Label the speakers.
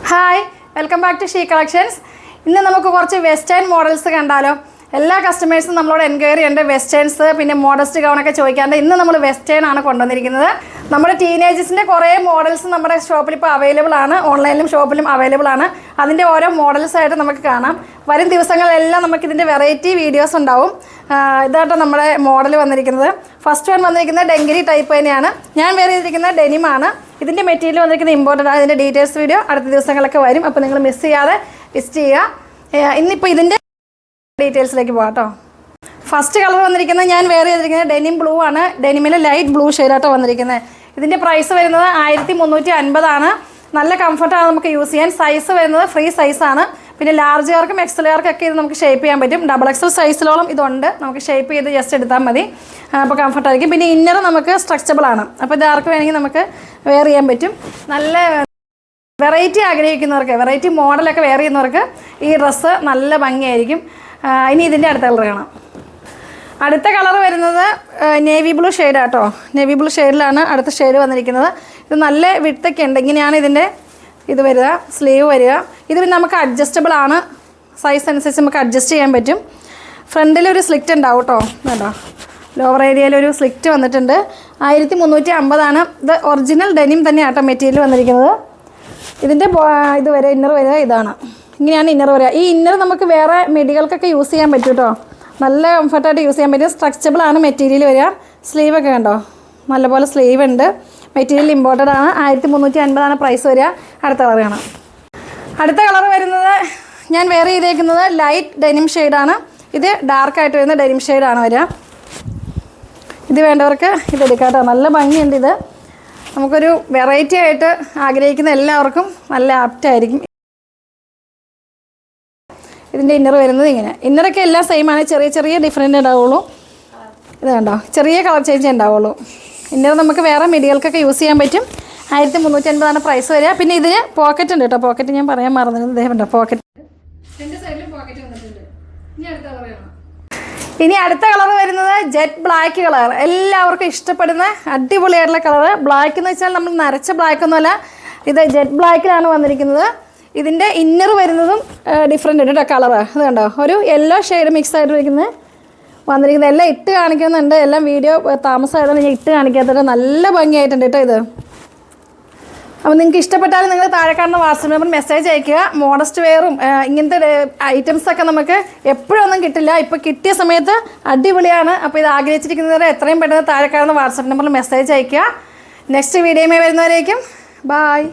Speaker 1: Hi, welcome back to She Collections. ഇന്ന് നമുക്ക് കുറച്ച് വെസ്റ്റേൺ മോഡൽസ് കണ്ടാലോ. എല്ലാ കസ്റ്റമേഴ്സും നമ്മളോട് എൻക്വയറി ഉണ്ട്, വെസ്റ്റേൺസ് പിന്നെ മോഡസ്റ്റ് ഗൗണൊക്കെ ചോദിക്കാണ്ട്. ഇന്ന് നമ്മൾ വെസ്റ്റേൺ ആണ് കൊണ്ടുവന്നിരിക്കുന്നത്. നമ്മുടെ ടീനേജേഴ്സിൻ്റെ കുറേ മോഡൽസ് നമ്മുടെ ഷോപ്പിൽ ഇപ്പോൾ അവൈലബിൾ ആണ്, ഓൺലൈനിലും ഷോപ്പിലും അവൈലബിൾ ആണ്. അതിൻ്റെ ഓരോ മോഡൽസ് ആയിട്ട് നമുക്ക് കാണാം. വരും ദിവസങ്ങളിലെല്ലാം നമുക്കിതിൻ്റെ വെറൈറ്റി വീഡിയോസ് ഉണ്ടാവും. ഇതാട്ടോ നമ്മുടെ മോഡൽ വന്നിരിക്കുന്നത്. ഫസ്റ്റ് വൺ വന്നിരിക്കുന്നത് ഡെങ്കിരി ടൈപ്പ് തന്നെയാണ്. ഞാൻ വേറെ ചെയ്തിരിക്കുന്നത് ഡെനിമാണ്. ഇതിൻ്റെ മെറ്റീരിയൽ വന്നിരിക്കുന്നത് ഇമ്പോർട്ടൻ്റ് ആണ്. ഇതിൻ്റെ ഡീറ്റെയിൽസ് വീഡിയോ അടുത്ത ദിവസങ്ങളൊക്കെ വരും, അപ്പോൾ നിങ്ങൾ മിസ് ചെയ്യാതെ വിസിറ്റ് ചെയ്യുക. ഇന്നിപ്പോൾ ഇതിൻ്റെ ഡീറ്റെയിൽസിലേക്ക് പോകാം കേട്ടോ. ഫസ്റ്റ് കളർ വന്നിരിക്കുന്നത് ഞാൻ വേറെ ചെയ്തിരിക്കുന്നത് ഡെനിം ബ്ലൂ ആണ്. ഡെനിമിൽ ലൈറ്റ് ബ്ലൂ ഷെയ്ഡാട്ടോ വന്നിരിക്കുന്നത്. ഇതിൻ്റെ പ്രൈസ് വരുന്നത് 1350 നല്ല കംഫർട്ടാണ് നമുക്ക് യൂസ് ചെയ്യാൻ. സൈസ് വരുന്നത് ഫ്രീ സൈസാണ്. പിന്നെ ലാർജുകാർക്കും എക്സലുകാർക്കൊക്കെ ഇത് നമുക്ക് ഷേപ്പ് ചെയ്യാൻ പറ്റും. ഡബിൾ എക്സൽ സൈസിലോളം ഇതുണ്ട്. നമുക്ക് ഷേപ്പ് ചെയ്ത് ജസ്റ്റ് എടുത്താൽ മതി, അപ്പോൾ കംഫർട്ടായിരിക്കും. പിന്നെ ഇന്നർ നമുക്ക് സ്ട്രെച്ചബിൾ ആണ്, അപ്പോൾ ഇത് ആർക്ക് വേണമെങ്കിൽ നമുക്ക് വെയർ ചെയ്യാൻ പറ്റും. നല്ല വെറൈറ്റി ആഗ്രഹിക്കുന്നവർക്ക്, വെറൈറ്റി മോഡലൊക്കെ വെയർ ചെയ്യുന്നവർക്ക് ഈ ഡ്രസ്സ് നല്ല ഭംഗിയായിരിക്കും. ഇനി ഇതിൻ്റെ അടുത്ത കളർ കാണാം. അടുത്ത കളർ വരുന്നത് നേവി ബ്ലൂ ഷെയ്ഡാട്ടോ. നേവി ബ്ലൂ ഷെയ്ഡിലാണ് അടുത്ത ഷെയ്ഡ് വന്നിരിക്കുന്നത്. ഇത് നല്ല വിട്തൊക്കെ ഉണ്ട്. ഇങ്ങനെയാണ് ഇതിൻ്റെ ഇത് വരിക, സ്ലീവ് വരിക. ഇത് പിന്നെ നമുക്ക് അഡ്ജസ്റ്റബിൾ ആണ്, സൈസ് അനുസരിച്ച് നമുക്ക് അഡ്ജസ്റ്റ് ചെയ്യാൻ പറ്റും. ഫ്രണ്ടിലൊരു സ്ലിറ്റ് ഉണ്ടാവും കേട്ടോ. വേണ്ടോ, ലോവർ ഏരിയയിലൊരു സ്ലിറ്റ് വന്നിട്ടുണ്ട്. 1350 ഇത് ഒറിജിനൽ ഡെനിം തന്നെയാണ് കേട്ടോ മെറ്റീരിയൽ വന്നിരിക്കുന്നത്. ഇതിൻ്റെ ഇത് വരെ ഇന്നർ വരിക ഇതാണ്. ഇങ്ങനെയാണ് ഇന്നർ വരിക. ഈ ഇന്നർ നമുക്ക് വേറെ മെഡികൾക്കൊക്കെ യൂസ് ചെയ്യാൻ പറ്റും കേട്ടോ. നല്ല കംഫർട്ടായിട്ട് യൂസ് ചെയ്യാൻ പറ്റും. സ്ട്രെച്ചബിൾ ആണ് മെറ്റീരിയൽ വരിക. സ്ലീവൊക്കെ കണ്ടോ, നല്ലപോലെ സ്ലീവ് ഉണ്ട്. മെറ്റീരിയൽ ഇമ്പോർട്ടൻ്റ് ആണ്. 1350 പ്രൈസ് വരിക. അടുത്ത കളർ കാണാം. അടുത്ത കളർ വരുന്നത് ഞാൻ വേറെ ചെയ്തേക്കുന്നത് ലൈറ്റ് ഡെനിം ഷെയ്ഡാണ്. ഇത് ഡാർക്കായിട്ട് വരുന്ന ഡെനിം ഷെയ്ഡാണ് വരിക. ഇത് വേണ്ടവർക്ക് ഇതെടുക്കാം കേട്ടോ. നല്ല ഭംഗിയുണ്ട്. ഇത് നമുക്കൊരു വെറൈറ്റി ആയിട്ട് ആഗ്രഹിക്കുന്ന എല്ലാവർക്കും നല്ല ആപ്റ്റായിരിക്കും. ഇതിൻ്റെ ഇന്നർ വരുന്നത് ഇങ്ങനെ. ഇന്നറൊക്കെ എല്ലാം സെയിമാണ്, ചെറിയ ചെറിയ ഡിഫറൻറ്റ് ഉണ്ടാവുള്ളൂ. ഇത് കണ്ടോ, ചെറിയ കളർ ചേഞ്ച് ഉണ്ടാവുള്ളൂ. ഇന്നർ നമുക്ക് വേറെ മെറ്റീരിയൽക്കൊക്കെ യൂസ് ചെയ്യാൻ പറ്റും. 1350 പ്രൈസ് വരിക. പിന്നെ ഇതിന് പോക്കറ്റ് ഉണ്ട് കേട്ടോ. പോക്കറ്റ് ഞാൻ പറയാൻ മറന്നിരുന്നു. ഇദ്ദേഹം ഉണ്ടോ പോക്കറ്റ്, രണ്ട് സൈഡിലും പോക്കറ്റ് വന്നിട്ടുണ്ട്. ഇനി അടുത്ത കളർ വരുന്നത് ജെറ്റ് ബ്ലാക്ക് കളർ. എല്ലാവർക്കും ഇഷ്ടപ്പെടുന്ന അടിപൊളിയായിട്ടുള്ള കളർ. ബ്ലാക്ക് എന്ന് വെച്ചാൽ നമ്മൾ നരച്ച ബ്ലാക്ക് ഒന്നുമല്ല, ഇത് ജെറ്റ് ബ്ലാക്കിലാണ് വന്നിരിക്കുന്നത്. ഇതിൻ്റെ ഇന്നർ വരുന്നതും ഡിഫറെൻ്റ് ഉണ്ട് കേട്ടോ കളർ. അത് കണ്ടോ, ഒരു യെല്ലോ ഷെയ്ഡ് മിക്സ് ആയിട്ട് വന്നിരിക്കുന്നത്. എല്ലാം ഇട്ട് കാണിക്കുന്നുണ്ട്. എല്ലാം വീഡിയോ താമസമായതുകൊണ്ട് ഞാൻ ഇട്ട് കാണിക്കാത്തത്. നല്ല ഭംഗിയായിട്ടുണ്ട് കേട്ടോ ഇത്. അപ്പോൾ നിങ്ങൾക്ക് ഇഷ്ടപ്പെട്ടാലും നിങ്ങൾ താഴെ കാണുന്ന വാട്സപ്പ് നമ്പർ മെസ്സേജ് അയയ്ക്കുക. മോഡസ്റ്റ് വെയറും ഇങ്ങനത്തെ ഐറ്റംസൊക്കെ നമുക്ക് എപ്പോഴൊന്നും കിട്ടില്ല. ഇപ്പോൾ കിട്ടിയ സമയത്ത് അടിപൊളിയാണ്. അപ്പോൾ ഇത് ആഗ്രഹിച്ചിരിക്കുന്നവരെ എത്രയും പെട്ടെന്ന് താഴെ കാണുന്ന വാട്സപ്പ് നമ്പറിൽ മെസ്സേജ് അയയ്ക്കുക. നെക്സ്റ്റ് വീഡിയോയുമായി വരുന്നവരേക്കും ബായ്.